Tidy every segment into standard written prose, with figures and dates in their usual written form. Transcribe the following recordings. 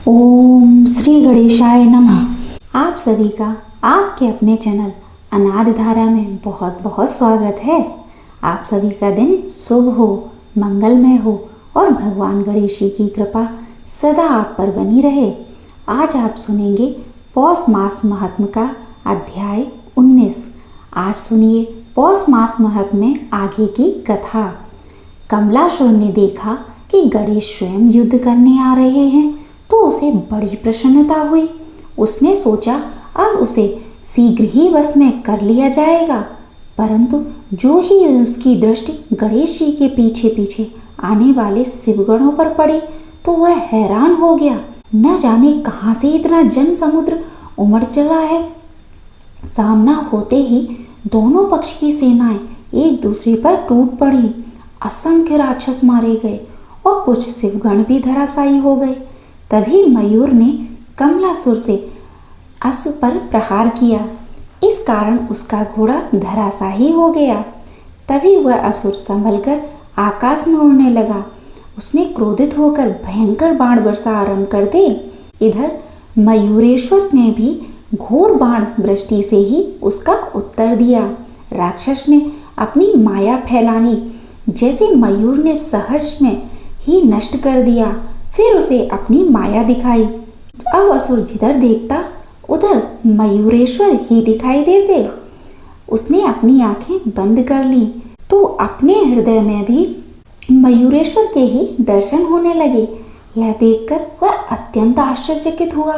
ओम श्री गणेशाय नमः। आप सभी का आपके अपने चैनल अनाद धारा में बहुत बहुत स्वागत है। आप सभी का दिन शुभ हो, मंगलमय हो और भगवान गणेश जी की कृपा सदा आप पर बनी रहे। आज आप सुनेंगे पौष मास महात्म्य का अध्याय 19। आज सुनिए पौष मास महात्म्य में आगे की कथा। कमलासुर ने देखा कि गणेश स्वयं युद्ध करने आ रहे हैं तो उसे बड़ी प्रसन्नता हुई। उसने सोचा अब उसे शीघ्र ही वश में कर लिया जाएगा, परंतु जो ही उसकी दृष्टि गणेश जी के पीछे पीछे आने वाले शिवगणों पर पड़ी तो वह हैरान हो गया। न जाने कहां से इतना जन समुद्र उमड़ चला है। सामना होते ही दोनों पक्ष की सेनाएं एक दूसरे पर टूट पड़ी। असंख्य राक्षस मारे गए और कुछ शिवगण भी धराशायी हो गए। तभी मयूर ने कमलासुर से असुर पर प्रहार किया। इस कारण उसका घोड़ा धराशायी हो गया। तभी वह असुर संभलकर आकाश में उड़ने लगा। उसने क्रोधित होकर भयंकर बाण वर्षा आरंभ कर दी। इधर मयूरेश्वर ने भी घोर बाण वृष्टि से ही उसका उत्तर दिया। राक्षस ने अपनी माया फैलानी जैसे मयूर ने सहज में ही नष्ट कर दिया। फिर उसे अपनी माया दिखाई। अब असुर जिधर देखता उधर मयूरेश्वर ही दिखाई देते। उसने अपनी आंखें बंद कर ली तो अपने हृदय में भी मयूरेश्वर के ही दर्शन होने लगे। यह देखकर वह अत्यंत आश्चर्यचकित हुआ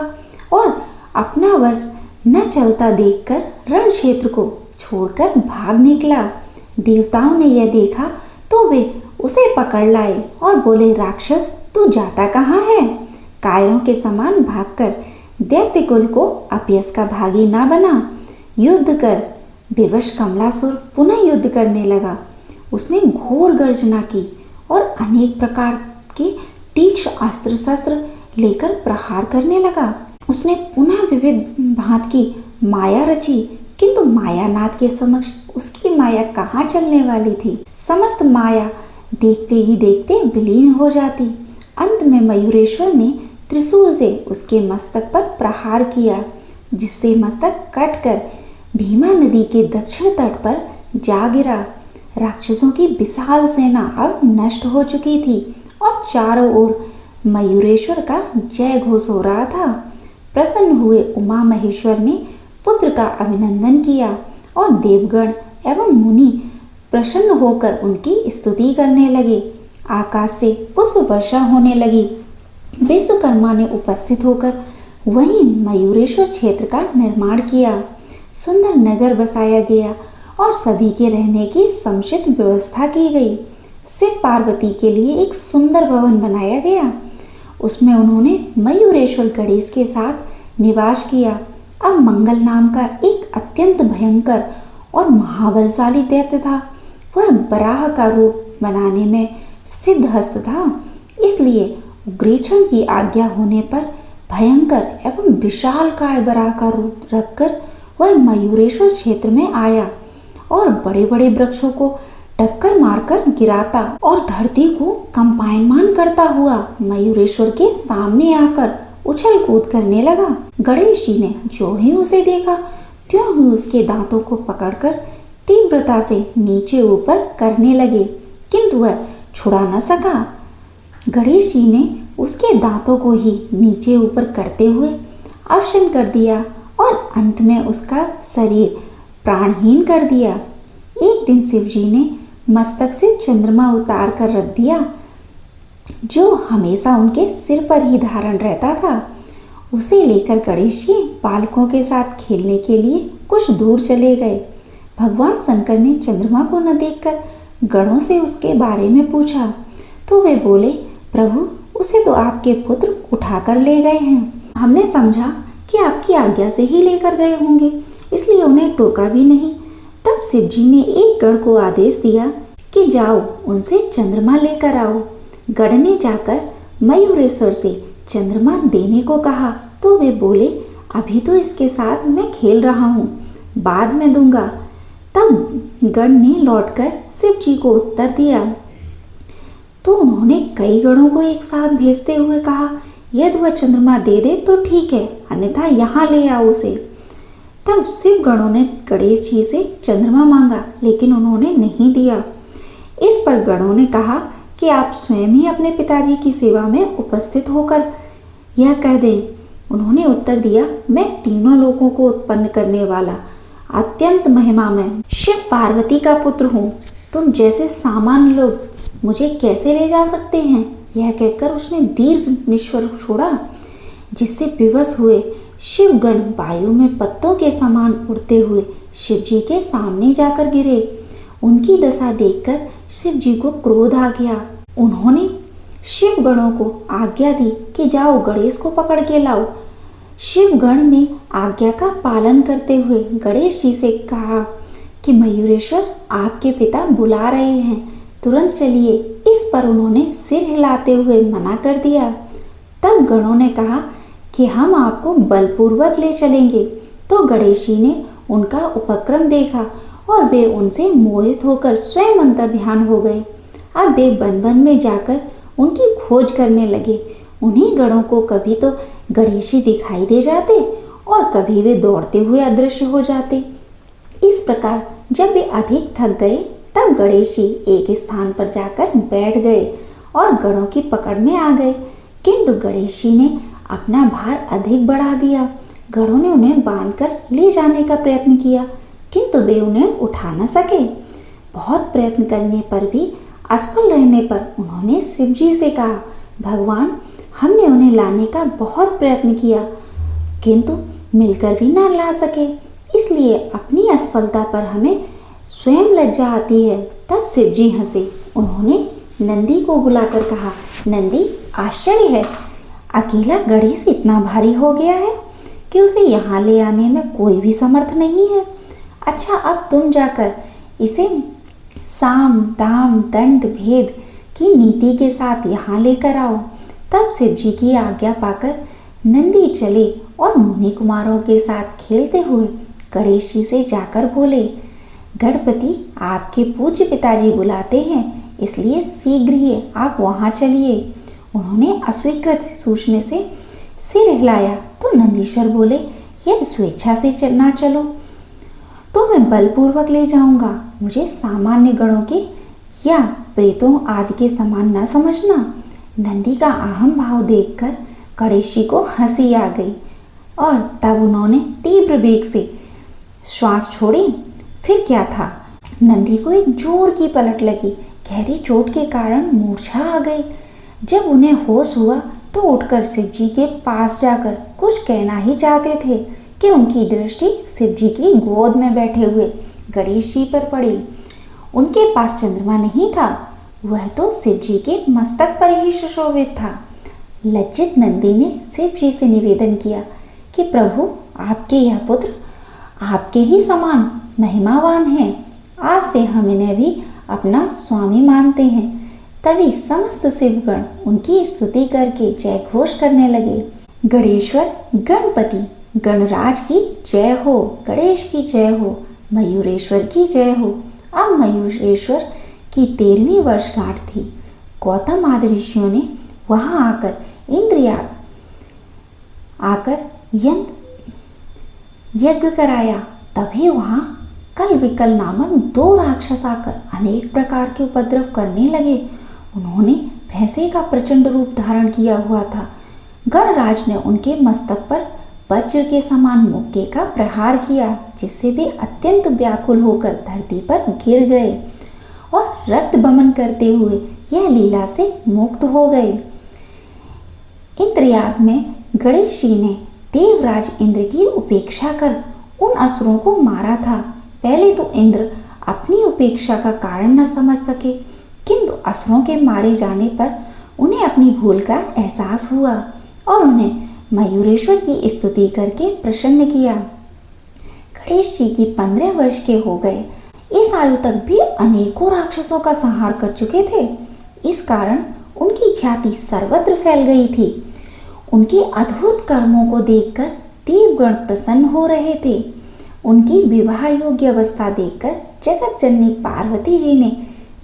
और अपना वश न चलता देखकर रण क्षेत्र को छोड़कर भाग निकला। देवताओं ने यह देखा तो वे उसे पकड़ लाए और बोले, राक्षस तू जाता कहाँ है? कायरों के समान भागकर दैत्य कुल को अपयश का भागी ना बना। युद्ध कर। विवश कमलासुर पुनः युद्ध करने लगा। उसने घोर गर्जना की और अनेक प्रकार के तीक्ष्ण अस्त्र शस्त्र लेकर प्रहार करने लगा। उसने पुनः विविध भांत की माया रची, किंतु मायानाथ के समक्ष उसकी माया कहाँ चलने वाली थी। समस्त माया देखते ही देखते विलीन हो जाती। अंत में मयूरेश्वर ने त्रिशूल से उसके मस्तक पर प्रहार किया, जिससे मस्तक कटकर भीमा नदी के दक्षिण तट पर जा गिरा। राक्षसों की विशाल सेना अब नष्ट हो चुकी थी और चारों ओर मयूरेश्वर का जय घोष हो रहा था। प्रसन्न हुए उमा महेश्वर ने पुत्र का अभिनंदन किया और देवगण एवं मुनि प्रसन्न होकर उनकी स्तुति करने लगे। आकाश से पुष्प वर्षा होने लगी। विश्वकर्मा ने उपस्थित होकर वहीं मयूरेश्वर क्षेत्र का निर्माण किया। सुंदर नगर बसाया गया और सभी के रहने की समुचित व्यवस्था की गई। शिव पार्वती के लिए एक सुंदर भवन बनाया गया। उसमें उन्होंने मयूरेश्वर गणेश के साथ निवास किया। अब मंगल नाम का एक अत्यंत भयंकर और महाबलशाली दैत्य था। वह बराह का रूप बनाने में सिद्धहस्त था, इसलिए उग्रेक्षण की आज्ञा होने पर भयंकर एवं विशालकाय बराह का रूप रखकर वह मयूरेश्वर क्षेत्र में आया और बड़े बड़े वृक्षों को टक्कर मारकर गिराता और धरती को कंपायमान करता हुआ मयूरेश्वर के सामने आकर उछल कूद करने लगा। गणेश जी ने जो ही उसे देखा त्यों ही उसके दांतों को पकड़कर तीव्रता से नीचे ऊपर करने लगे, किंतु वह छुड़ा न सका। गणेश जी ने उसके दांतों को ही नीचे ऊपर करते हुए अवशन कर दिया और अंत में उसका शरीर प्राणहीन कर दिया। एक दिन शिव जी ने मस्तक से चंद्रमा उतार कर रख दिया, जो हमेशा उनके सिर पर ही धारण रहता था। उसे लेकर गणेश जी बालकों के साथ खेलने के लिए कुछ दूर चले गए। भगवान शंकर ने चंद्रमा को न देखकर गणों से उसके बारे में पूछा तो वे बोले, प्रभु उसे तो आपके पुत्र उठाकर ले गए हैं। हमने समझा कि आपकी आज्ञा से ही लेकर गए होंगे, इसलिए उन्हें टोका भी नहीं। तब शिव जी ने एक गण को आदेश दिया कि जाओ उनसे चंद्रमा लेकर आओ। गण ने जाकर मयूरेश्वर से चंद्रमा देने को कहा तो वे बोले, अभी तो इसके साथ मैं खेल रहा हूँ, बाद में दूंगा। तब गण ने लौटकर शिव जी को उत्तर दिया तो उन्होंने कई गणों को एक साथ भेजते हुए कहा, यदि वह चंद्रमा दे दे तो ठीक है, अन्यथा यहाँ ले आओ उसे। तब शिव गणों ने गणेश जी से चंद्रमा मांगा, लेकिन उन्होंने नहीं दिया। इस पर गणों ने कहा कि आप स्वयं ही अपने पिताजी की सेवा में उपस्थित होकर यह कह दें। उन्होंने उत्तर दिया, मैं तीनों लोगों को उत्पन्न करने वाला अत्यंत महिमामय शिव पार्वती का पुत्र हूँ। तुम जैसे सामान्य लोग मुझे कैसे ले जा सकते हैं? यह कहकर उसने दीर्घ निश्वास छोड़ा, जिससे विवश हुए शिवगण वायु में पत्तों के समान उड़ते हुए शिव जी के सामने जाकर गिरे। उनकी दशा देखकर शिव जी को क्रोध आ गया। उन्होंने शिवगणों को आज्ञा दी कि जाओ गणेश को पकड़ के लाओ। शिवगण ने आज्ञा का पालन करते हुए गणेश जी से कहा कि मयूरेश्वर, आपके पिता बुला रहे हैं, तुरंत चलिए। इस पर उन्होंने सिर हिलाते हुए मना कर दिया। तब गणों ने कहा कि हम आपको बलपूर्वक ले चलेंगे। तो गणेश जी ने उनका उपक्रम देखा और वे उनसे मोहित होकर स्वयं अंतर ध्यान हो गए। अब वे वन वन में जाकर उनकी खोज करने लगे। उन्हीं गणों को कभी तो गणेश जी दिखाई दे जाते और कभी वे दौड़ते हुए अदृश्य हो जाते। इस प्रकार जब वे अधिक थक गए तब गणेश जी एक स्थान पर जाकर बैठ गए और गणों की पकड़ में आ गए। किंतु गणेश जी ने अपना भार अधिक बढ़ा दिया। गणों ने उन्हें बांधकर ले जाने का प्रयत्न किया, किंतु वे उन्हें उठा न सके। बहुत प्रयत्न करने पर भी असफल रहने पर उन्होंने शिव जी से कहा, भगवान, हमने उन्हें लाने का बहुत प्रयत्न किया, किंतु मिलकर भी ना ला सके, इसलिए अपनी असफलता पर हमें स्वयं लज्जा आती है। तब शिव जी हंसे। उन्होंने नंदी को बुलाकर कहा, नंदी, आश्चर्य है, अकेला गणेश इतना भारी हो गया है कि उसे यहाँ ले आने में कोई भी समर्थ नहीं है। अच्छा, अब तुम जाकर इसे साम दाम दंड भेद की नीति के साथ यहाँ लेकर आओ। तब शिव जी की आज्ञा पाकर नंदी चले और मुनि कुमारों के साथ खेलते हुए गणेश जी से जाकर बोले, गणपति, आपके पूज्य पिताजी बुलाते हैं, इसलिए शीघ्र ही आप वहाँ चलिए। उन्होंने अस्वीकृत सोचने से सिर हिलाया तो नंदीश्वर बोले, यदि स्वेच्छा से ना चलो तो मैं बलपूर्वक ले जाऊंगा। मुझे सामान्य गणों के या प्रेतों आदि के समान न समझना। नंदी का अहम भाव देखकर गणेश जी को हंसी आ गई और तब उन्होंने तीव्र वेग से श्वास छोड़ी। फिर क्या था, नंदी को एक जोर की पलट लगी। गहरी चोट के कारण मूर्छा आ गई। जब उन्हें होश हुआ तो उठकर शिव जी के पास जाकर कुछ कहना ही चाहते थे कि उनकी दृष्टि शिव जी की गोद में बैठे हुए गणेश जी पर पड़ी। उनके पास चंद्रमा नहीं था, वह तो शिव जी के मस्तक पर ही सुशोभित था। लज्जित नंदी ने शिव जी से निवेदन किया कि प्रभु, आपके यह पुत्र आपके ही समान महिमावान हैं। आज से हम इन्हें भी अपना स्वामी मानते हैं। तभी समस्त शिवगण उनकी स्तुति करके जय घोष करने लगे। गणेश्वर, गणपति, गणराज की जय हो, गणेश की जय हो, मयूरेश्वर की जय हो। अब मयूरेश्वर की 13वीं वर्षगांठ थी। गौतम आदि ऋषियों ने वहां आकर इंद्रयाग यज्ञ कराया। तभी वहां कल विकल नामक 2 राक्षस आकर अनेक प्रकार के उपद्रव करने लगे। उन्होंने भैंसे का प्रचंड रूप धारण किया हुआ था। गणराज ने उनके मस्तक पर वज्र के समान मुक्के का प्रहार किया, जिससे वे अत्यंत व्याकुल होकर धरती पर गिर गए और रक्त बमन करते हुए यह लीला से मुक्त हो गए। इंद्रयाग में गणेश जी ने देवराज इंद्र की उपेक्षा कर उन असुरों को मारा था। पहले तो इंद्र अपनी उपेक्षा का कारण न समझ सके, किंतु असुरों के मारे जाने पर उन्हें अपनी भूल का एहसास हुआ और उन्हें मयूरेश्वर की स्तुति करके प्रसन्न किया। गणेश जी की 15 वर्ष के हो गए। इस आयु तक भी अनेकों राक्षसों का संहार कर चुके थे। इस कारण उनकी ख्याति सर्वत्र फैल गई थी। उनके अद्भुत कर्मों को देखकर देवगण प्रसन्न हो रहे थे। उनकी विवाह योग्य अवस्था देखकर जगत जननी पार्वती जी ने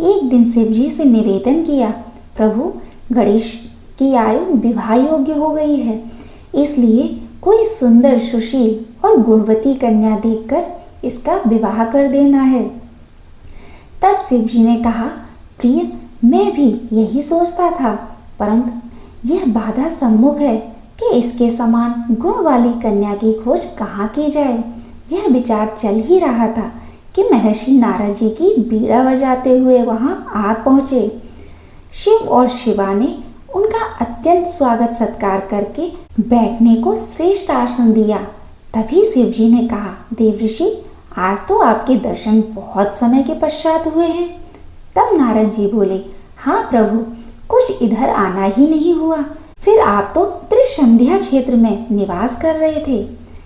एक दिन शिव जी से निवेदन किया, प्रभु, गणेश की आयु विवाह योग्य हो गई है, इसलिए कोई सुंदर, सुशील और गुणवती कन्या देखकर इसका विवाह कर देना है। तब शिव जी ने कहा, प्रिय, मैं भी यही सोचता था, परंतु यह बाधा सम्मुख है कि इसके समान गुण वाली कन्या की खोज कहाँ की जाए। यह विचार चल ही रहा था कि महर्षि नारद जी की बीड़ा बजाते हुए वहां आ पहुंचे। शिव और शिवा ने उनका अत्यंत स्वागत सत्कार करके बैठने को श्रेष्ठ आसन दिया। तभी शिव जी ने कहा, देवऋषि, आज तो आपके दर्शन बहुत समय के पश्चात हुए हैं। तब नारद जी बोले, हाँ प्रभु, कुछ इधर आना ही नहीं हुआ। फिर आप तो त्रिसंध्या क्षेत्र में निवास कर रहे थे,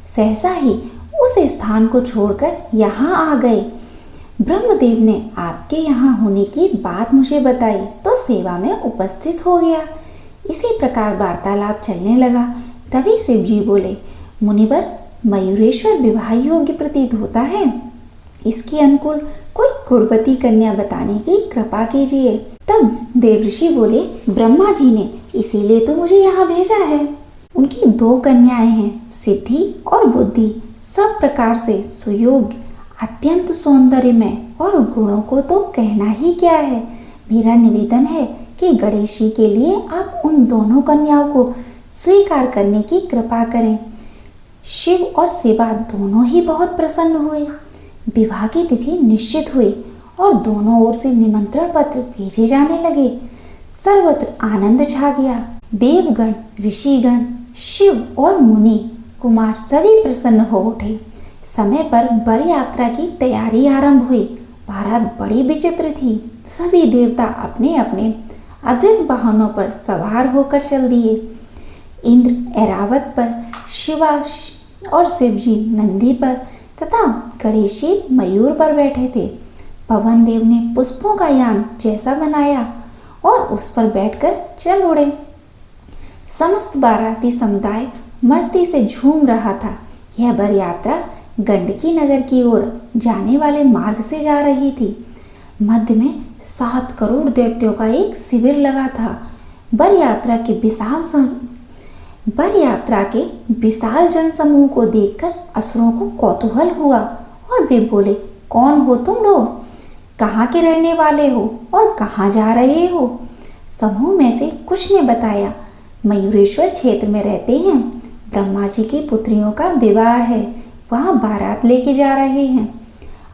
सहसा ही उस स्थान को छोड़कर यहाँ आ गए। ब्रह्मदेव ने आपके यहाँ होने की बात मुझे बताई तो सेवा में उपस्थित हो गया। इसी प्रकार वार्तालाप चलने लगा। तभी शिव जी बोले, मुनिवर, मयूरेश्वर विवाह योग्य प्रतीत होता है, इसके अनुकूल कोई गुणवती कन्या बताने की कृपा कीजिए। तब देवऋषि बोले, ब्रह्मा जी ने इसीलिए तो मुझे यहाँ भेजा है। उनकी 2 कन्याएं हैं, सिद्धि और बुद्धि, सब प्रकार से सुयोग्य, अत्यंत सौंदर्यमय और गुणों को तो कहना ही क्या है। मेरा निवेदन है कि गणेश जी के लिए आप उन दोनों कन्याओं को स्वीकार करने की कृपा करें। शिव और शिवा दोनों ही बहुत प्रसन्न हुए। विवाह की तिथि निश्चित हुई और दोनों ओर से निमंत्रण पत्र भेजे जाने लगे। सर्वत्र आनंद छा गया। देवगण, ऋषिगण, शिव और मुनि कुमार सभी प्रसन्न हो उठे। समय पर बर यात्रा की तैयारी आरंभ हुई। बारात बड़ी विचित्र थी। सभी देवता अपने अपने अद्भुत वाहनों पर सवार होकर चल दिए। इंद्र ऐरावत पर, शिवा और शिवजी नंदी पर तथा गणेश जी मयूर पर बैठे थे। पवन देव ने पुष्पों का यान जैसा बनाया और उस पर बैठकर चल उड़े। समस्त बाराती समुदाय मस्ती से झूम रहा था। यह बर यात्रा गंडकी नगर की ओर जाने वाले मार्ग से जा रही थी। मध्य में 7 करोड़ दैत्यों का एक शिविर लगा था। बर यात्रा के विशाल जनसमूह को देखकर असुरों को कौतूहल हुआ और वे बोले, कौन हो तुम लोग? कहाँ के रहने वाले हो और कहाँ जा रहे हो? समूह में से कुछ ने बताया, मयूरेश्वर क्षेत्र में रहते हैं। ब्रह्मा जी की पुत्रियों का विवाह है, वहाँ बारात लेके जा रहे हैं।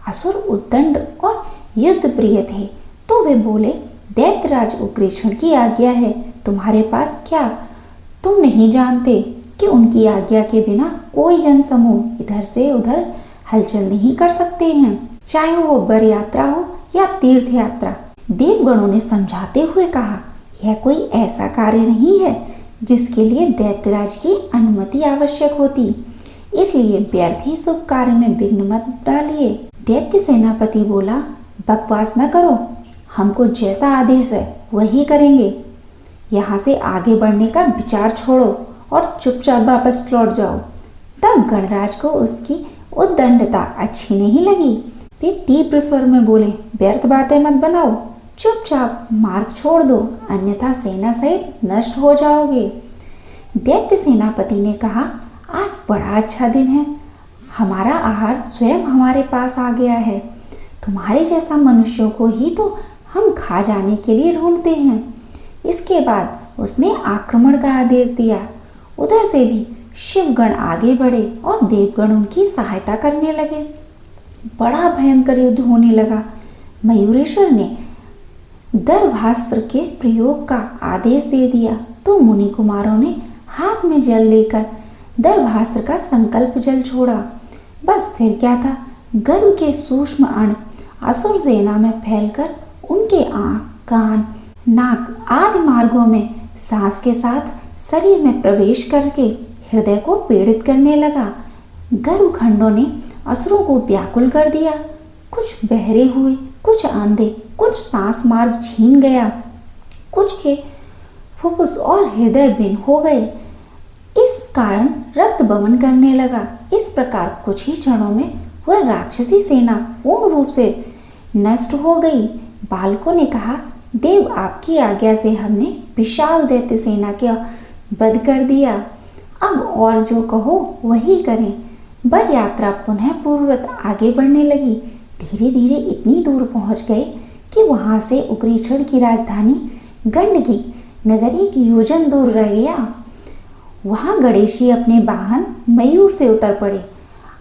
असुर उद्दंड और युद्ध प्रिय थे, तो वे बोले, दैत्यराज उग्रेषण की आज्ञा है, तुम्हारे पास क्या? तुम नहीं जानते कि उनकी आज्ञा के बिना कोई जनसमूह इधर से उधर हलचल नहीं कर सकते हैं, चाहे वो बर यात्रा हो या तीर्थ यात्रा। देवगणों ने समझाते हुए कहा, यह कोई ऐसा कार्य नहीं है जिसके लिए दैत्यराज की अनुमति आवश्यक होती, इसलिए व्यर्थ ही शुभ कार्य में विघ्न मत डालिए। दैत्य सेनापति बोला, बकवास न करो, हमको जैसा आदेश है वही करेंगे। यहाँ से आगे बढ़ने का विचार छोड़ो और चुपचाप वापस लौट जाओ। तब गणराज को उसकी उद्दंडता अच्छी नहीं लगी। वे तीव्र स्वर में बोले, व्यर्थ बातें मत बनाओ, चुपचाप मार्ग छोड़ दो, अन्यथा सेना सहित नष्ट हो जाओगे। दैत्य सेनापति ने कहा, आज बड़ा अच्छा दिन है, हमारा आहार स्वयं हमारे पास आ गया है। तुम्हारे जैसा मनुष्यों को ही तो हम खा जाने के लिए ढूंढते हैं। इसके बाद उसने आक्रमण का आदेश दिया। उधर से भी शिवगण आगे बढ़े और देवगण उनकी सहायता करने लगे। बड़ा भयंकर युद्ध होने लगा। मयूरेश्वर ने दर्भास्त्र के प्रयोग का आदेश दे दिया तो मुनि कुमारों ने हाथ में जल लेकर दर्भास्त्र का संकल्प जल छोड़ा। बस फिर क्या था, गर्भ के सूक्ष्म अण असुर सेना में फैलकर उनके आँख, कान, नाक आदि मार्गों में सांस के साथ शरीर में प्रवेश करके हृदय को पीड़ित करने लगा। गर्भखंडों ने असुरों को व्याकुल कर दिया। कुछ बहरे हुए, कुछ अंधे, कुछ सांस मार्ग छीन गया, कुछ के फुफ्फुस और हृदय बिन हो गए। इस कारण रक्त बमन करने लगा। इस प्रकार कुछ ही क्षणों में वह राक्षसी सेना पूर्ण रूप से नष्ट हो गई। बालकों ने कहा, देव, आपकी आज्ञा से हमने विशाल दैत्य सेना का वध कर दिया। अब और जो कहो वही करें। वर यात्रा पुनः पूर्ववत आगे बढ़ने लगी। धीरे धीरे इतनी दूर पहुंच गए कि वहां से उग्रीछण की राजधानी गंडकी नगर 1 योजन दूर रह गया। वहां गणेशी अपने वाहन मयूर से उतर पड़े।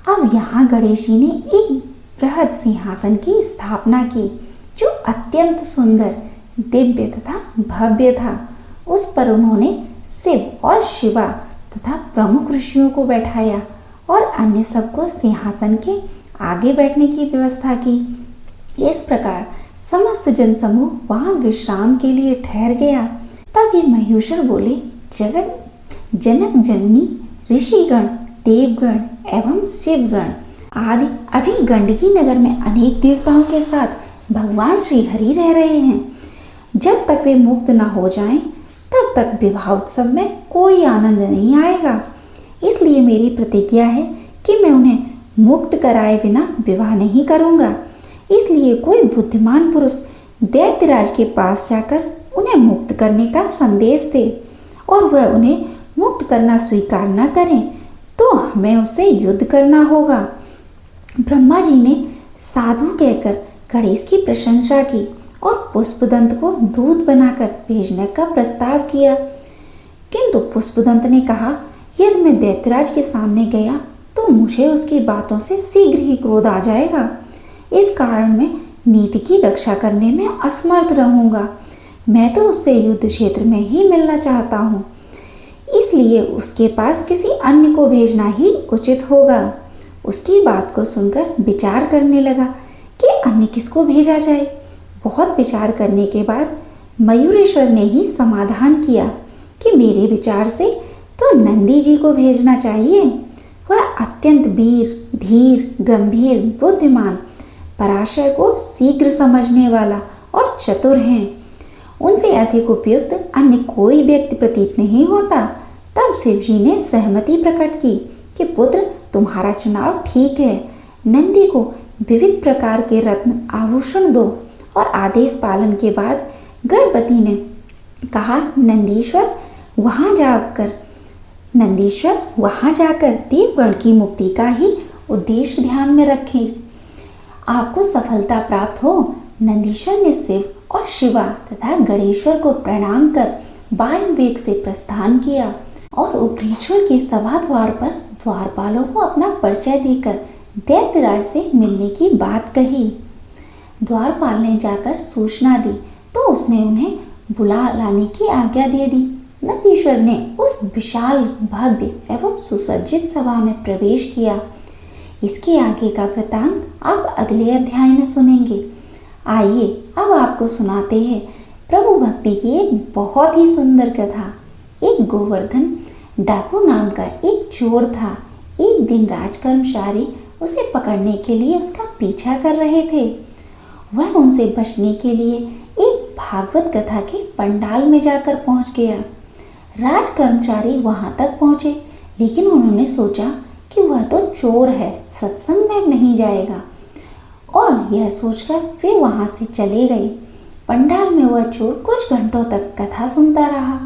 अब यहाँ गणेशी ने एक बृहद सिंहासन की स्थापना की जो अत्यंत सुंदर, दिव्य तथा भव्य था। उस पर उन्होंने शिव और शिवा तथा प्रमुख ऋषियों को बैठाया और अन्य सबको सिंहासन के आगे बैठने की व्यवस्था की। इस प्रकार समस्त जनसमूह वहां विश्राम के लिए ठहर गया। तब ये मयूषर बोले, जनक जननी, ऋषिगण, देवगण एवं शिवगण आदि अभी गंडकी नगर में अनेक देवताओं के साथ भगवान श्री हरि रह रहे हैं। जब तक वे मुक्त न हो जाएं, तब तक विवाह उत्सव में कोई आनंद नहीं आएगा। इसलिए मेरी प्रतिज्ञा है कि मैं उन्हें मुक्त कराए बिना विवाह नहीं करूंगा। इसलिए कोई बुद्धिमान पुरुष दैत्यराज के पास जाकर उन्हें मुक्त करने का संदेश दे और वह उन्हें मुक्त करना स्वीकार न करें तो हमें उससे युद्ध करना होगा। ब्रह्मा जी ने साधु कहकर गणेश की प्रशंसा की और पुष्पदंत को दूत बनाकर भेजने का प्रस्ताव किया। किंतु पुष्पदंत ने कहा, यदि मैं दैत्यराज के सामने गया तो मुझे उसकी बातों से शीघ्र ही क्रोध आ जाएगा। इस कारण मैं नीति की रक्षा करने में असमर्थ रहूंगा। मैं तो उससे युद्ध क्षेत्र में ही मिलना चाहता हूँ, इसलिए उसके पास किसी अन्य को भेजना ही उचित होगा। उसकी बात को सुनकर विचार करने लगा कि अन्य किसको भेजा जाए। बहुत विचार करने के बाद मयूरेश्वर ने ही समाधान किया कि मेरे विचार से तो नंदी जी को भेजना चाहिए। वह अत्यंत वीर, धीर, गंभीर, बुद्धिमान, पराशर को शीघ्र समझने वाला और चतुर हैं। उनसे अधिक उपयुक्त अन्य कोई व्यक्ति प्रतीत नहीं होता। तब शिवजी ने सहमति प्रकट की कि पुत्र, तुम्हारा चुनाव ठीक है। नंदी को विविध प्रकार के रत्न आभूषण दो। और आदेश पालन के बाद गणपति ने कहा, नंदीश्वर वहां जाकर देवगण की मुक्ति का ही उद्देश्य ध्यान में रखें। आपको सफलता प्राप्त हो। नंदीश्वर ने शिव और शिवा तथा गणेश्वर को प्रणाम कर वायु वेग से प्रस्थान किया और उग्रीछण के सभा द्वार पर द्वारपालों को अपना परिचय देकर दैत्यराज से मिलने की बात कही। द्वारपाल ने जाकर सूचना दी तो उसने उन्हें बुला लाने की आज्ञा दे दी। नंदीश्वर ने उस विशाल, भव्य एवं सुसज्जित सभा में प्रवेश किया। इसके आगे का वृतांत आप अगले अध्याय में सुनेंगे। आइए अब आपको सुनाते हैं प्रभु भक्ति की एक बहुत ही सुंदर कथा। एक गोवर्धन डाकू नाम का एक चोर था। एक दिन राजकर्मचारी उसे पकड़ने के लिए उसका पीछा कर रहे थे। वह उनसे बचने के लिए एक भागवत कथा के पंडाल में जाकर पहुंच गया। राजकर्मचारी वहां तक पहुंचे, लेकिन उन्होंने सोचा कि वह तो चोर है, सत्संग में नहीं जाएगा, और यह सोचकर वे वहां से चले गए। पंडाल में वह चोर कुछ घंटों तक कथा सुनता रहा।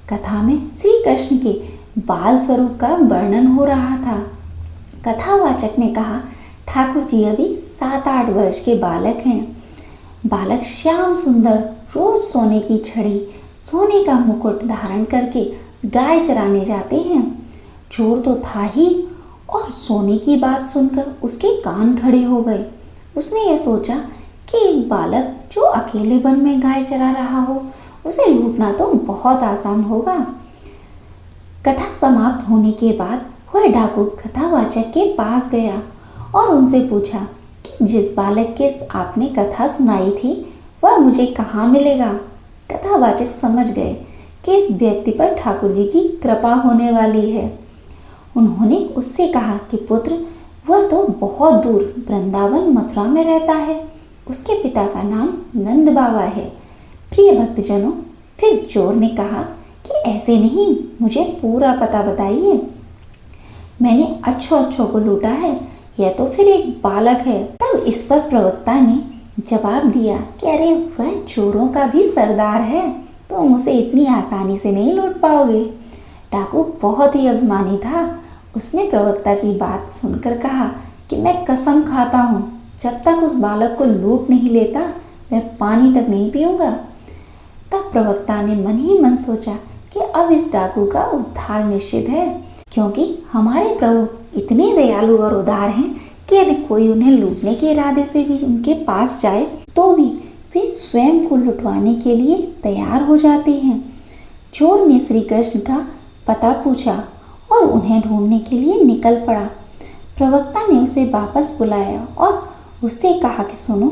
कथा में श्री कृष्ण के बाल स्वरूप का वर्णन हो रहा था। कथावाचक ने कहा, ठाकुर जी अभी 7-8 वर्ष के बालक हैं। बालक श्याम सुंदर रोज सोने की छड़ी, सोने का मुकुट धारण करके गाय चराने जाते हैं। चोर तो था ही, और सोने की बात सुनकर उसके कान खड़े हो गए। उसने यह सोचा कि एक बालक जो अकेले वन में गाय चरा रहा हो, उसे लूटना तो बहुत आसान होगा। कथा समाप्त होने के बाद वह डाकू कथावाचक के पास गया और उनसे पूछा कि जिस बालक के आपने कथा सुनाई थी वह मुझे कहाँ मिलेगा। कथावाचक समझ गए कि इस व्यक्ति पर ठाकुर जी की कृपा होने वाली है। उन्होंने उससे कहा कि पुत्र, वह तो बहुत दूर वृंदावन मथुरा में रहता है। उसके पिता का नाम नंद बाबा है। प्रिय भक्तजनों, फिर चोर ने कहा कि ऐसे नहीं, मुझे पूरा पता बताइए। मैंने अच्छों को लूटा है, यह तो फिर एक बालक है। तब इस पर प्रवक्ता ने जवाब दिया कि अरे वह चोरों का भी सरदार है, तुम उसे इतनी आसानी से नहीं लूट पाओगे। डाकू बहुत ही अभिमानी था। उसने प्रवक्ता की बात सुनकर कहा कि मैं कसम खाता हूँ, जब तक उस बालक को लूट नहीं लेता मैं पानी तक नहीं पीऊँगा। तब प्रवक्ता ने मन ही मन सोचा कि अब इस डाकू का उद्धार निश्चित है, क्योंकि हमारे प्रभु इतने दयालु और उदार हैं कि यदि कोई उन्हें लूटने के इरादे से भी उनके पास जाए तो भी वे स्वयं को लुटवाने के लिए तैयार हो जाते हैं। चोर ने श्री कृष्ण का पता पूछा और उन्हें ढूंढने के लिए निकल पड़ा। प्रवक्ता ने उसे वापस बुलाया और उससे कहा कि सुनो,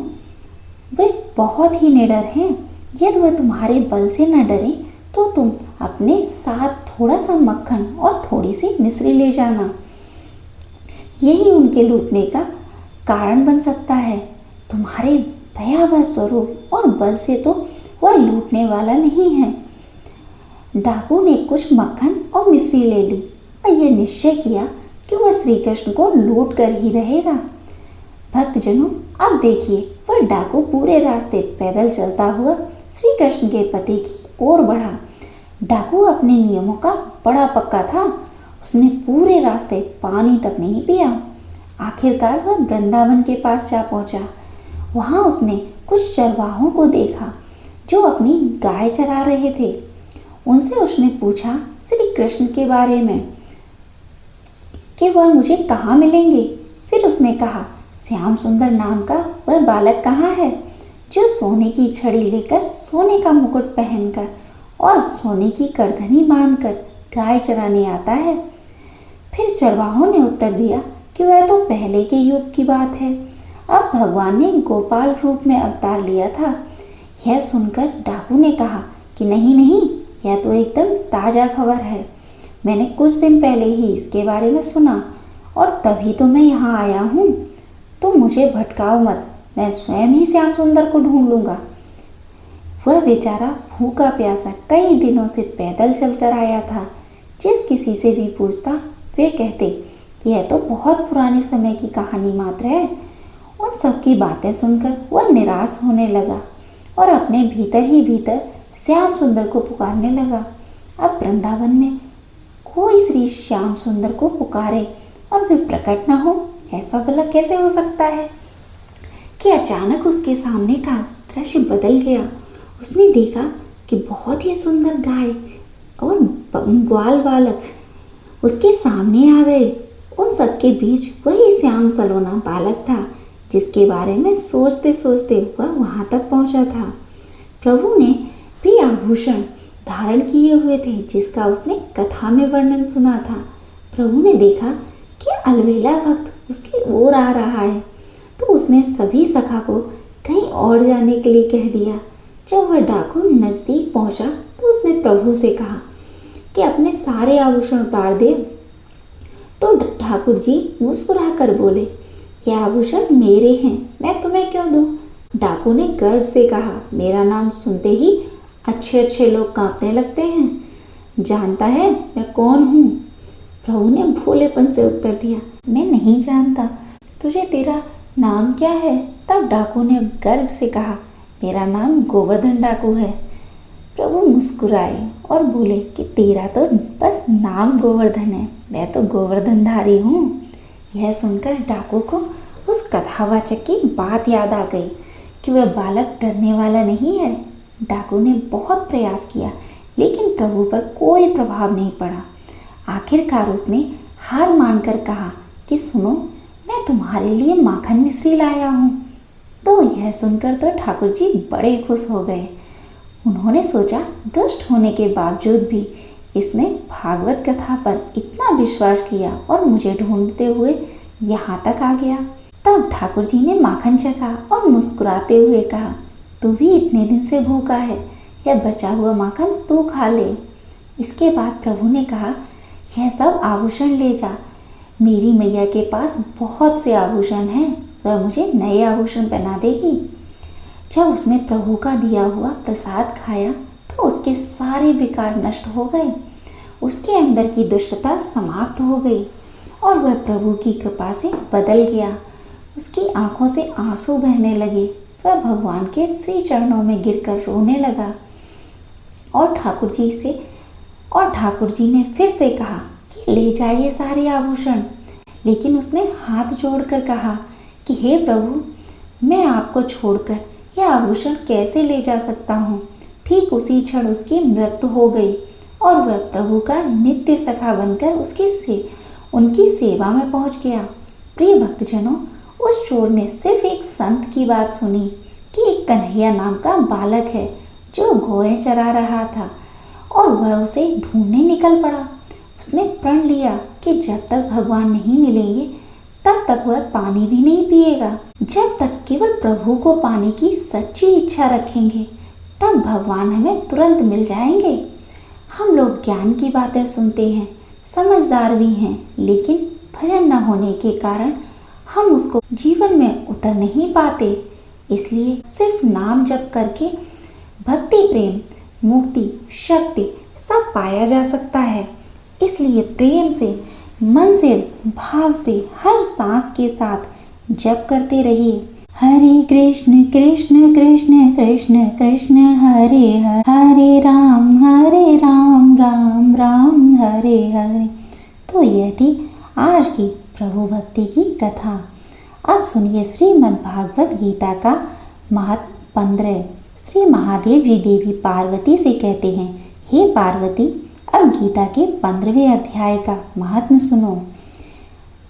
वे बहुत ही निडर हैं। यदि वह तुम्हारे बल से न डरे तो तुम अपने साथ थोड़ा सा मक्खन और थोड़ी सी मिश्री ले जाना, यही उनके लूटने का कारण बन सकता है। तुम्हारे भयावह स्वरूप और बल से तो वह लूटने वाला नहीं है। डाकू ने कुछ मक्खन और मिश्री ले ली और यह निश्चय किया कि वह श्री कृष्ण को लूट कर ही रहेगा। भक्तजनों, अब देखिए, वह डाकू पूरे रास्ते पैदल चलता हुआ श्री कृष्ण के पति की ओर बढ़ा। डाकू अपने नियमों का बड़ा पक्का था। उसने पूरे रास्ते पानी तक नहीं पिया। आखिरकार वह वृंदावन के पास जा पहुंचा। वहां उसने कुछ चरवाहों को देखा जो अपनी गाय चरा रहे थे। उनसे उसने पूछा श्री कृष्ण के बारे में कि वह मुझे कहाँ मिलेंगे। फिर उसने कहा, श्याम सुंदर नाम का वह बालक कहाँ है जो सोने की छड़ी लेकर, सोने का मुकुट पहनकर और सोने की करधनी बांधकर गाय चराने आता है। फिर चरवाहों ने उत्तर दिया कि वह तो पहले के युग की बात है, अब भगवान ने गोपाल रूप में अवतार लिया था। यह सुनकर डाकू ने कहा कि नहीं नहीं, यह तो एकदम ताज़ा खबर है। मैंने कुछ दिन पहले ही इसके बारे में सुना और तभी तो मैं यहाँ आया हूँ। तो मुझे भटकाओ मत, मैं स्वयं ही श्याम सुंदर को ढूंढ लूँगा। वह बेचारा भूखा प्यासा कई दिनों से पैदल चलकर आया था। जिस किसी से भी पूछता वे कहते कि यह तो बहुत पुराने समय की कहानी मात्र है। उन सब की बातें सुनकर वह निराश होने लगा और अपने भीतर ही भीतर श्याम सुंदर को पुकारने लगा। अब वृंदावन में कोई श्री श्याम सुंदर को पुकारे और वे प्रकट न हो, ऐसा भला कैसे हो सकता है कि अचानक उसके सामने का दृश्य बदल गया। उसने देखा कि बहुत ही सुंदर गाय और ग्वाल बालक उसके सामने आ गए। उन सबके बीच वही श्याम सलोना बालक था जिसके बारे में सोचते सोचते वह वहाँ तक पहुँचा था। प्रभु ने भी आभूषण धारण किए हुए थे जिसका उसने कथा में वर्णन सुना था। प्रभु ने देखा कि अलबेला भक्त उसकी ओर आ रहा है तो उसने सभी सखा को कहीं और जाने के लिए कह दिया। जब वह डाकू नज़दीक पहुंचा तो उसने प्रभु से कहा कि अपने सारे आभूषण उतार दे। तो ठाकुर जी मुस्कुरा कर बोले, ये आभूषण मेरे हैं, मैं तुम्हें क्यों दूं? डाकू ने गर्व से कहा, मेरा नाम सुनते ही अच्छे अच्छे लोग कांपने लगते हैं। जानता है मैं कौन हूँ? प्रभु ने भोलेपन से उत्तर दिया, मैं नहीं जानता। तुझे तेरा नाम क्या है? तब डाकू ने गर्व से कहा, मेरा नाम गोवर्धन डाकू है। प्रभु मुस्कुराए और बोले कि तेरा तो बस नाम गोवर्धन है, मैं तो गोवर्धनधारी हूँ। यह सुनकर डाकू को उस कथावाचक की बात याद आ गई कि वह बालक डरने वाला नहीं है। डाकू ने बहुत प्रयास किया लेकिन प्रभु पर कोई प्रभाव नहीं पड़ा। आखिरकार उसने हार मानकर कहा कि सुनो, मैं तुम्हारे लिए माखन मिश्री लाया हूँ। तो यह सुनकर तो ठाकुर जी बड़े खुश हो गए। उन्होंने सोचा दुष्ट होने के बावजूद भी इसने भागवत कथा पर इतना विश्वास किया और मुझे ढूंढते हुए यहाँ तक आ गया। तब ठाकुर जी ने माखन चखा और मुस्कुराते हुए कहा, तू भी इतने दिन से भूखा है, यह बचा हुआ माखन तू खा ले। इसके बाद प्रभु ने कहा, यह सब आभूषण ले जा, मेरी मैया के पास बहुत से आभूषण हैं, वह मुझे नए आभूषण पहना देगी। जब उसने प्रभु का दिया हुआ प्रसाद खाया तो उसके सारे विकार नष्ट हो गए, उसके अंदर की दुष्टता समाप्त हो गई और वह प्रभु की कृपा से बदल गया। उसकी आंखों से आंसू बहने लगे। वह भगवान के श्री चरणों में गिरकर रोने लगा और ठाकुर जी ने फिर से कहा कि ले जाइए सारे आभूषण। लेकिन उसने हाथ जोड़कर कहा कि हे प्रभु, मैं आपको छोड़कर यह आभूषण कैसे ले जा सकता हूँ। ठीक उसी क्षण उसकी मृत्यु हो गई और वह प्रभु का नित्य सखा बनकर उनकी सेवा में पहुँच गया। प्रिय भक्तजनों, उस चोर ने सिर्फ एक संत की बात सुनी कि एक कन्हैया नाम का बालक है जो गायें चरा रहा था और वह उसे ढूंढने निकल पड़ा। उसने प्रण लिया कि जब तक भगवान नहीं मिलेंगे तब तक वह पानी भी नहीं पिएगा। जब तक केवल प्रभु को पाने की सच्ची इच्छा रखेंगे तब भगवान हमें तुरंत मिल जाएंगे। हम लोग ज्ञान की बातें सुनते हैं, समझदार भी हैं, लेकिन भजन न होने के कारण हम उसको जीवन में उतर नहीं पाते। इसलिए सिर्फ नाम जप करके भक्ति, प्रेम, मुक्ति, शक्ति सब पाया जा सकता है। इसलिए प्रेम से, मन से, भाव से हर सांस के साथ जप करते रहिए। हरे कृष्ण कृष्ण कृष्ण कृष्ण कृष्ण हरे हरे, हरे राम राम राम हरे हरे। तो यह थी आज की प्रभु भक्ति की कथा। अब सुनिए श्रीमद् भागवत गीता का महात्म्य 15। श्री महादेव जी देवी पार्वती से कहते हैं, हे पार्वती, अब गीता के 15वें अध्याय का महात्म्य सुनो।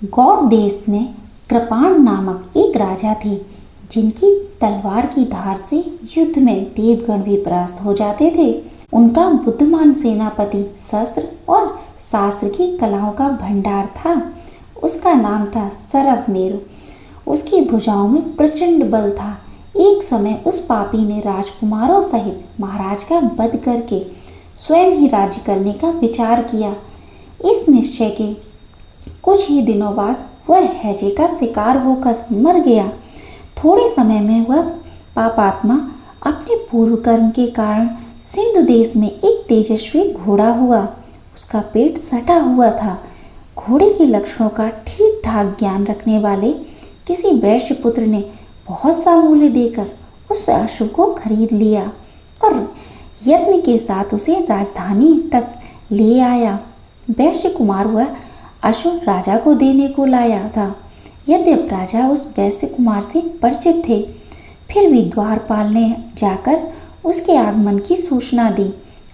गौड़ देश में कृपाण नामक एक राजा थे जिनकी तलवार की धार से युद्ध में देवगण भी परास्त हो जाते थे। उनका बुद्धिमान सेनापति शस्त्र और शास्त्र की कलाओं का भंडार था। उसका नाम था सरवमेरु। उसकी भुजाओं में प्रचंड बल था। एक समय उस पापी ने राजकुमारों सहित महाराज का वध करके स्वयं ही राज्य करने का विचार किया। इस निश्चय के कुछ ही दिनों बाद वह हैजे का शिकार होकर मर गया। थोड़े समय में वह पापात्मा अपने पूर्व कर्म के कारण सिंधु देश में एक तेजस्वी घोड़ा हुआ। उसका पेट सटा हुआ था। घोड़े के लक्षणों का ठीक ठाक ज्ञान रखने वाले किसी वैश्य पुत्र ने बहुत सा मूल्य देकर उस अश्व को खरीद लिया और यत्न के साथ उसे राजधानी तक ले आया। वैश्य कुमार वह अश्व राजा को देने को लाया था। यद्यप राजा उस वैश्य कुमार से परिचित थे, फिर भी द्वारपाल ने जाकर उसके आगमन की सूचना दी।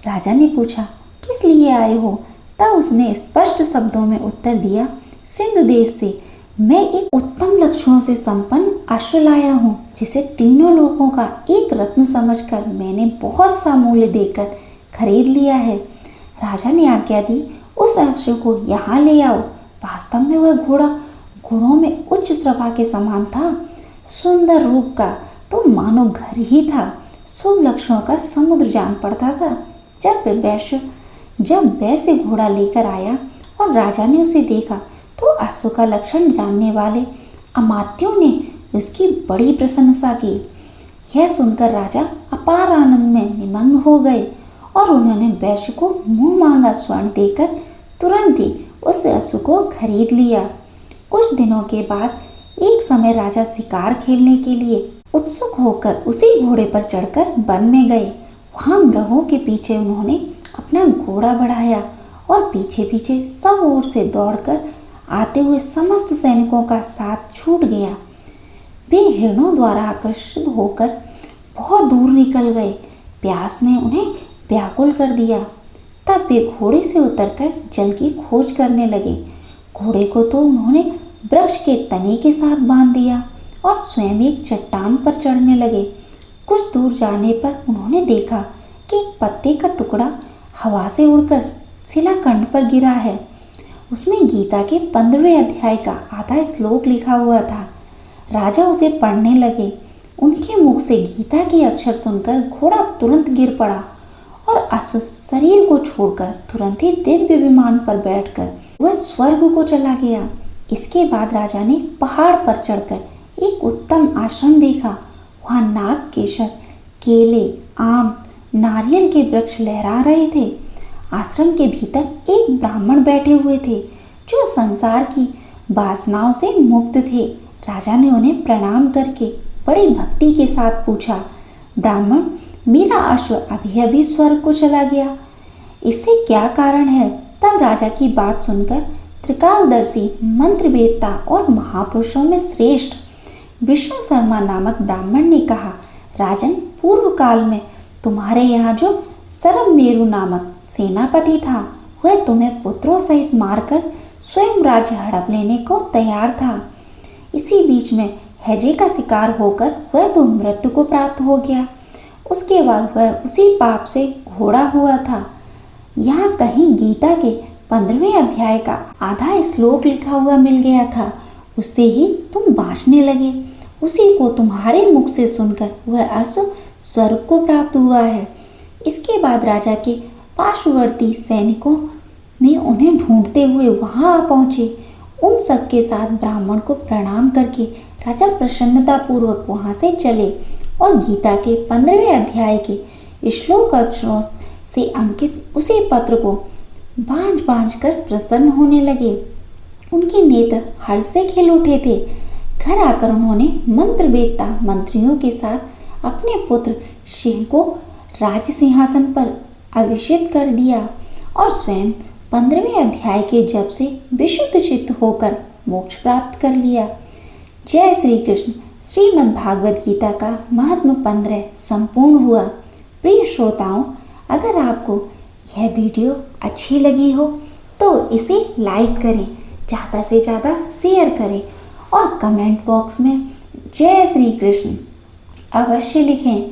राजा ने पूछा, किस लिए आए हो? तब उसने स्पष्ट शब्दों में उत्तर दिया, सिंधु देश से मैं एक उत्तम लक्षणों से संपन्न अश्व लाया हूँ, जिसे तीनों लोगों का एक रत्न समझकर मैंने बहुत सा मूल्य देकर खरीद लिया है। राजा ने आज्ञा दी, उस अश्व को यहाँ ले आओ। वास्तव में वह घोड़ा गुणों में उच्च श्रवा के समान था। सुंदर रूप का तो मानो घर ही था। शुभ लक्षणों का समुद्र जान पड़ता था। जब वैसे घोड़ा लेकर आया और राजा ने उसे देखा तो अश्व का लक्षण जानने वाले अमात्यों ने उसकी बड़ी प्रशंसा की। यह सुनकर राजा अपार आनंद में निमग्न हो गए और उन्होंने वैश्य को मुंह मांगा स्वर्ण देकर तुरंत ही उस अश्व को खरीद लिया। कुछ दिनों के बाद एक समय राजा शिकार खेलने के लिए उत्सुक होकर उसी घोड़े पर चढ़कर वन में गए। वहां मृगों के पीछे उन्होंने अपना घोड़ा बढ़ाया और पीछे पीछे सब ओर से दौड़कर आते हुए समस्त सैनिकों का साथ छूट गया। वे हिरणों द्वारा आकर्षित होकर बहुत दूर निकल गए। प्यास ने उन्हें व्याकुल कर दिया। तब वे घोड़े से उतरकर जल की खोज करने लगे। घोड़े को तो उन्होंने वृक्ष के तने के साथ बांध दिया और स्वयं एक चट्टान पर चढ़ने लगे। कुछ दूर जाने पर उन्होंने देखा कि एक पत्ते का टुकड़ा हवा से उड़कर शिलाखंड पर गिरा है। उसमें गीता के 15वें अध्याय का आधा श्लोक लिखा हुआ था। राजा उसे पढ़ने लगे। उनके मुख से गीता के अक्षर सुनकर घोड़ा तुरंत गिर पड़ा और अश्व शरीर को छोड़कर तुरंत ही दिव्य विमान पर बैठकर वह स्वर्ग को चला गया। इसके बाद राजा ने पहाड़ पर चढ़कर एक उत्तम आश्रम देखा। वहाँ नाग, केसर, केले, आम, नारियल के वृक्ष लहरा रहे थे। आश्रम के भीतर एक ब्राह्मण बैठे हुए थे जो संसार की वासनाओं से मुक्त थे। राजा ने उन्हें प्रणाम करके बड़ी भक्ति के साथ पूछा, ब्राह्मण, मेरा अश्व अभी अभी स्वर्ग को चला गया, इससे क्या कारण है? तब राजा की बात सुनकर त्रिकालदर्शी, मंत्रवेत्ता और महापुरुषों में श्रेष्ठ विष्णु शर्मा नामक ब्राह्मण ने कहा, राजन, पूर्व काल में तुम्हारे यहाँ जो सरबमेरु नामक सेनापति था, वह तुम्हें पुत्रों सहित मारकर स्वयं राज्य हड़प लेने को तैयार था। इसी बीच में हैजे का शिकार होकर वह तो मृत्यु को प्राप्त हो गया। उसके बाद वह उसी पाप से घोड़ा हुआ था। यहाँ कहीं गीता के 15वें अध्याय का आधा श्लोक लिखा हुआ मिल गया था, उससे ही तुम बाँचने लगे। उसी को तुम्हारे मुख से सुनकर वह अश्व स्वर्ग को प्राप्त हुआ है। इसके बाद राजा के पार्श्ववर्ती सैनिकों ने उन्हें ढूंढते हुए वहां आ पहुंचे। उन सब के साथ ब्राह्मण को प्रणाम करके राजा प्रसन्नतापूर्वक वहां से चले और गीता के 15वें अध्याय के श्लोक अक्षरों से अंकित उसी पत्र को बांझ बांझ कर प्रसन्न होने लगे। उनके नेत्र हर्ष से खिल उठे थे। घर आकर उन्होंने मंत्रवेत्ता मंत्रियों के साथ अपने पुत्र सिंह को राज्य सिंहासन पर अभिषिक्त कर दिया और स्वयं 15वें अध्याय के जप से विशुद्ध चित्त होकर मोक्ष प्राप्त कर लिया। जय श्री कृष्ण। श्रीमद् भागवत गीता का महात्म्य 15 संपूर्ण हुआ। प्रिय श्रोताओं, अगर आपको यह वीडियो अच्छी लगी हो तो इसे लाइक करें, ज़्यादा से ज़्यादा शेयर करें और कमेंट बॉक्स में जय श्री कृष्ण अवश्य लिखें।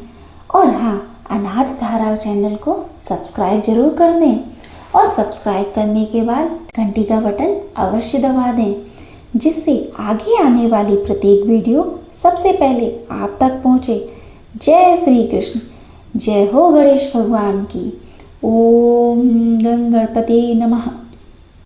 और हाँ, अनाथ धारा चैनल को सब्सक्राइब जरूर कर दें और सब्सक्राइब करने के बाद घंटी का बटन अवश्य दबा दें, जिससे आगे आने वाली प्रत्येक वीडियो सबसे पहले आप तक पहुँचे। जय श्री कृष्ण। जय हो गणेश भगवान की। ओम गंगणपते नमः।